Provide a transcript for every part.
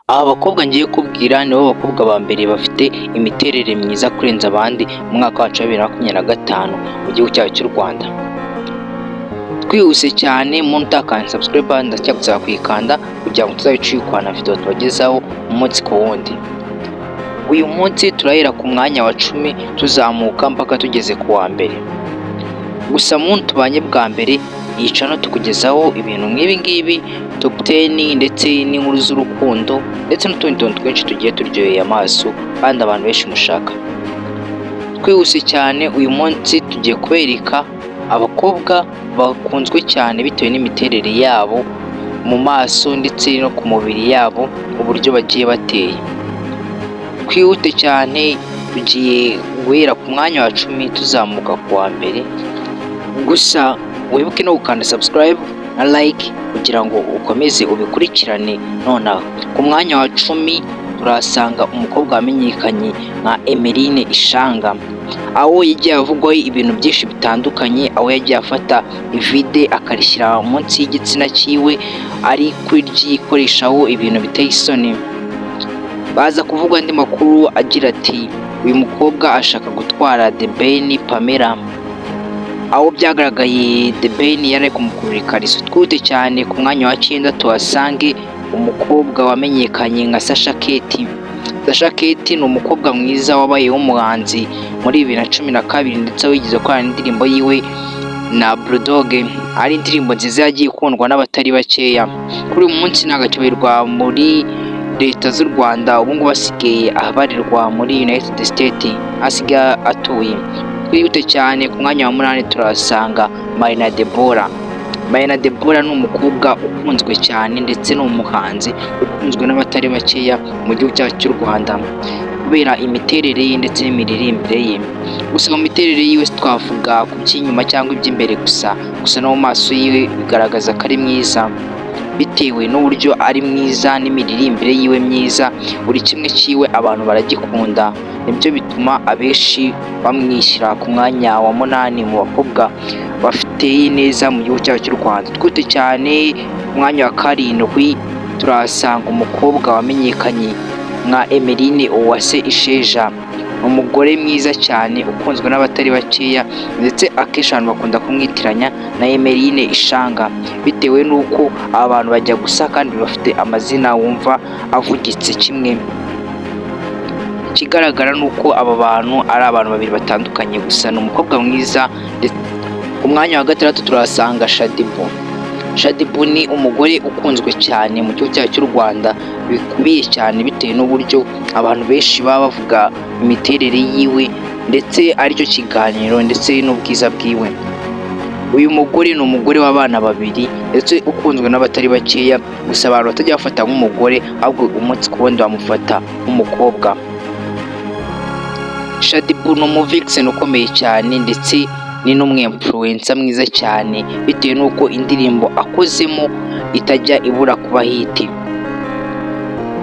Aba bakobwa ngiye kubwira nibo bakobwa ba mbere bafite imiterere myiza kurenza abandi mu mwaka wacu wa 2025 mu gihugu cyacu cy'u Rwanda. Twihuse cyane muntu utakanda subscribe ndacyagusaba kuyikanda kugira ngo tuzabicikwa na video tubagezaho umunsi ku wundi. Uyu munsi turahera ku mwanya wa 10 tuzamuka mpaka tugeze ku wa mbere. Gusa muntu tubanye bwa mbere yicano tukugezaho ibintu nk'ibi top 10 ndetse n'inkuru z'urukundo ndetse n'utundi tuntu twinshi tugiye turyoheye amaso kandi abantu benshi mushaka. Twihuse cyane uyu munsi tugiye kubereka abakobwa bakunzwe cyane bitewe n'imiterere yabo mu maso ndetse no ku mubiri yabo uburyo bagiye bateye. Twihute cyane tugiye guhera ku mwanya wa 10 tuzamuka ku wa mbere. Gusa wibuke no gukanda subscribe na like kugira ngo ukomeze ubikurikirane. Nonaha ku mwanya wa 10 turasanga umukobwa wamenyekanye nka Emeline Ishanga, aho yagiye avugwaho ibintu byinshi bitandukanye, aho yagiye afata ivide akarishyira munsi y'igitsina cyiwe ari kuryikoreshaho ibintu biteye isoni. Baza kuvuga andi makuru agira ati uyu mukobwa ashaka gutwara The Ben Pamela, aho byagaragaye The Ben yari kumukurura ikariso. Twihute cyane ku mwanya wa 9 tuhasange umukobwa wamenyekanye nka Sasha Keti. Sasha Keti ni umukobwa mwiza wabaye umuhanzi muri 2012 ndetse wigeze gukora indirimbo yiwe na Bulldog, ari indirimbo nziza yagiye ikundwa n'abatari bakeya. Kuri uyu munsi nagacyubirwa muri leta z'u Rwanda, ubu ngubu asigaye abarirwa muri United States asigaye atuye. Twihute cyane ku mwanya wa 8 turasanga Marina Deborah. Marina Deborah ni umukobwa ukunzwe cyane ndetse n'umuhanzi ukunzwe n'abatari bakeya mu gihugu cyacu cy'u Rwanda kubera imiterere ye ndetse n'imiririmbire ye. Gusa mu miterere yiwe twavuga ku by'inyuma cyangwa iby'imbere gusa no mu maso yiwe bigaragaza ko ari mwiza bitewe n'uburyo ari mwiza n'imiririmbire yiwe myiza. Buri kimwe cyiwe abantu baragikunda, nibyo bituma abenshi bamwishyira ku mwanya wa 8 mu bakobwa bafite neza mu gihugu cyacu cy'u Rwanda. Twite cyane ku mwanya wa 7 turasanga umukobwa wamenyekanye nka Emeline Uwase Isheja, umugore mwiza cyane ukunzwe n'abatari bakeya ndetse akenshi abantu bakunda kumwitiranya na Emeline Ishanga bitewe n'uko abantu bajya gusa kandi bafite amazina wumva avugitse kimwe. Ikigaragara nuko aba bantu ari abantu babiri batandukanye, gusa ni umukobwa mwiza. Ku mwanya wa 6 turasanga Shadibu. Shadibu ni umugore ukunzwe cyane mu gihugu cyacu cy'u Rwanda bikubiye cyane bitewe n'uburyo abantu benshi baba bavuga imiterere yiwe ndetse aricyo kiganiro ndetse n'ubwiza bwiwe. Uyu mugore ni umugore w'abana babiri ndetse ukunzwe n'abatari bakeya, gusa abantu batajya bafata nk'umugore ahubwo umunsi ku wundi bamufata nk'umukobwa. Shadibu ni umuvixen ukomeye cyane ndetse ni n'umwinfluencer mwiza cyane bitewe n'uko indirimbo akozemo itajya ibura kuba hiti.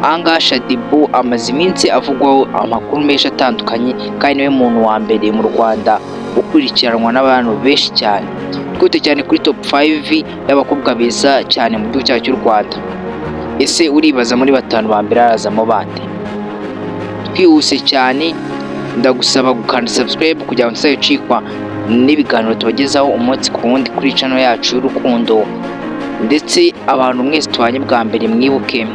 Anga Shadibu amaze iminsi avugwaho amakuru menshi atandukanye kandi niwe muntu wa mbere mu Rwanda ukurikiranwa n'abantu benshi cyane. Twite cyane kuri top 5 y'abakobwa beza cyane mu gihugu cyacu cy'u Rwanda. Ese uribaza muri 5 ba mbere arazamo bande? Twihuse cyane ndagusaba gukanda subscribe kugira ngo tuzabicikwa n'ibiganiro tubagezaho umunsi ku wundi kuri channel yacu y'urukundo. Ndetse abantu mwese twanye bwa mbere mwibuke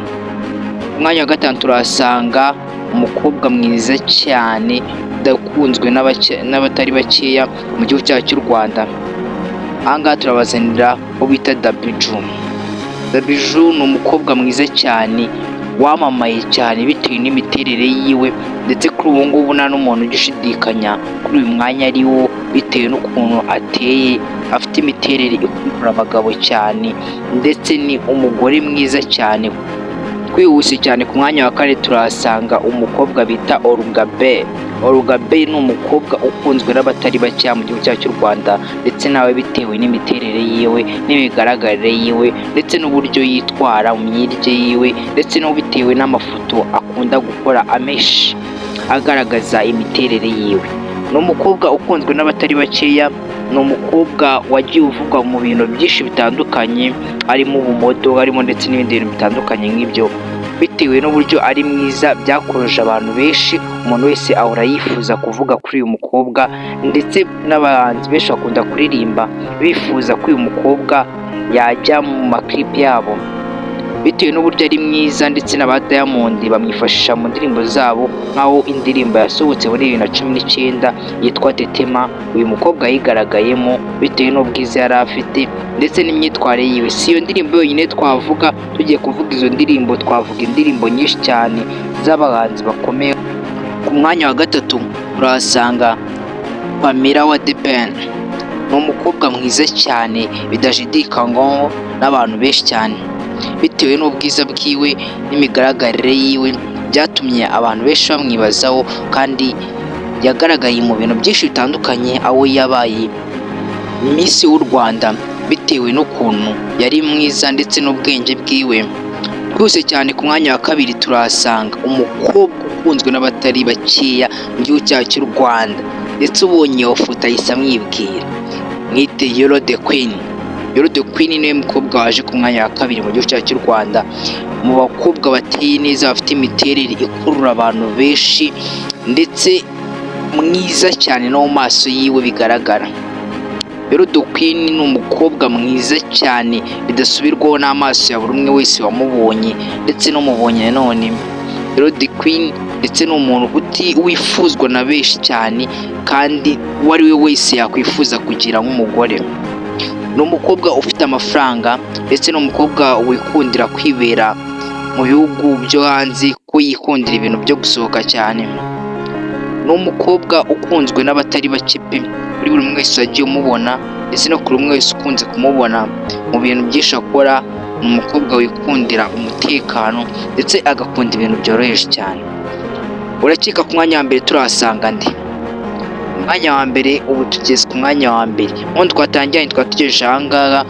umwanya wa 5 turasanga umukobwa mwiza cyane udakunzwe n'abatari bakeya mu gihugu cyacu cy'u Rwanda. Ahangaha turabazanira ubita Dabiju. Dabiju ni umukobwa mwiza cyane wamamaye cyane bitewe n'imiterere yiwe ndetse kuri ubu ngubu nta n'umuntu ugishidikanya kuri uyu mwanya ari wo bitewe n'ukuntu ateye, afite imiterere ikurura abagabo cyane ndetse ni umugore mwiza cyane. Twihuse cyane ku mwanya wa 4 turahasanga umukobwa bita Orugabe. Orugabe ni umukobwa ukunzwe n'abatari bakeya mu gihugu cyacu cy'u Rwanda ndetse nawe bitewe n'imiterere yiwe n'imigaragarire yiwe ndetse n'uburyo yitwara mu myirye yiwe ndetse no bitewe n'amafoto akunda gukora amenshi agaragaza imiterere yiwe. Ni umukobwa ukunzwe n'abatari bakeya, ni umukobwa wagiye uvugwa mu bintu byinshi bitandukanye harimo ubumodo, harimo ndetse n'ibindi bintu bitandukanye nk'ibyo. bitewe n'uburyo ari mwiza byakuruje abantu benshi, umuntu wese ahora yifuza kuvuga kuri uyu mukobwa, ndetse n'abahanzi benshi bakunda kuririmba bifuza ko uyu mukobwa yajya mu maklipe yabo bitewe n'uburyo ari mwiza, ndetse n'aba Diamond bamwifashisha mu ndirimbo zabo, nk'aho indirimbo yasohotse muri 2019 yitwa Tetema uyu mukobwa yigaragayemo bitewe n'ubwiza yari afite ndetse n'imyitwarire yiwe. Si iyo ndirimbo yonyine twavuga, tugiye kuvuga izo ndirimbo twavuga indirimbo nyinshi cyane z'abahanzi bakomeye. Ku mwanya wa gatatu urahasanga Pamela wa The Ben. Ni umukobwa mwiza cyane bidashidikanywaho n'abantu benshi cyane, bitewe n'ubwiza bwiwe n'imigaragarire yiwe byatumye abantu benshi bamwibazaho, kandi yagaragaye mu bintu byinshi bitandukanye, aho yabaye Miss w'u Rwanda bitewe n'ukuntu yari mwiza ndetse n'ubwenge bwiwe. Twose cyane ku mwanya wa kabiri turahasanga umukobwa ukunzwe n'abatari bakeya mu gihugu cyacu cy'u Rwanda, ndetse ubonye iyo foto ahise amwibwira, mwite Yolo the Queen. Yolo the Queen niwe mukobwa waje ku mwanya wa kabiri mu gihugu cyacu cy'u Rwanda, mu bakobwa bateye neza bafite imiterere ikurura abantu benshi, ndetse mwiza cyane no mu maso yiwe bigaragara. Yolo the Queen ni umukobwa mwiza cyane bidasubirwaho n'amaso ya buri umwe wese wamubonye, ndetse n'umubonye nanone. Yolo the Queen ndetse ni umuntu wifuzwa na benshi cyane, kandi uwo ari we wese yakwifuza kugira nk'umugore. Ni umukobwa ufite amafaranga, ndetse n'umukobwa wikundira kwibera mu bihugu byo hanze, ko yikundira ibintu byo gusohoka cyane. Ni umukobwa ukunzwe n'abatari bake pe, kuri buri umwe wese wagiye umubona, ndetse no kuri umwe wese ukunze kumubona mu bintu byinshi akora. Ni umukobwa wikundira umutekano, ndetse agakunda ibintu byoroheje cyane. Urakeka ku mwanya wa mbere turahasanga nde? Umwanya wa mbere, ubu tugeze ku mwanya wa mbere. Ubundi twatangiye twatugejeje aha ngaha,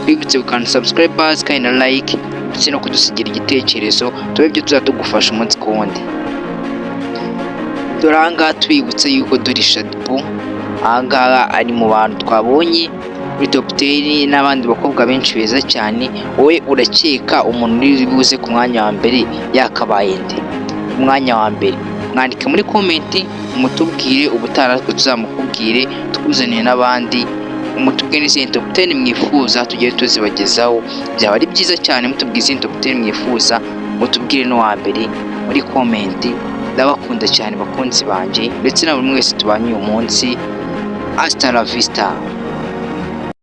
twibutse gukanda subscribers kandi na like, ndetse no kudusigira igitekerezo, tube ibyo tuzatugufasha umunsi ku wundi. Dore aha ngaha tubibutse yuko Dori Shadibu aha ngaha ari mu bantu twabonye muri top 10 n'abandi bakobwa benshi beza cyane. Wowe urakeka umuntu uri buze ku mwanya wa mbere yakabaye nde? Umwanya wa mbere mwandike muri comment, mutubwire ubutara tuzamukubwire, tukuzaniye n'abandi, mutubwire n'izindi top 10 mwifuza tugiye tuzibagezaho. Byaba ari byiza cyane mutubwire izindi top 10 mwifuza, mutubwire no wa mbere muri comment. Ndabakunda cyane bakunzi banje, ndetse na buri mwese tubanye uyu munsi. Hasta la vista.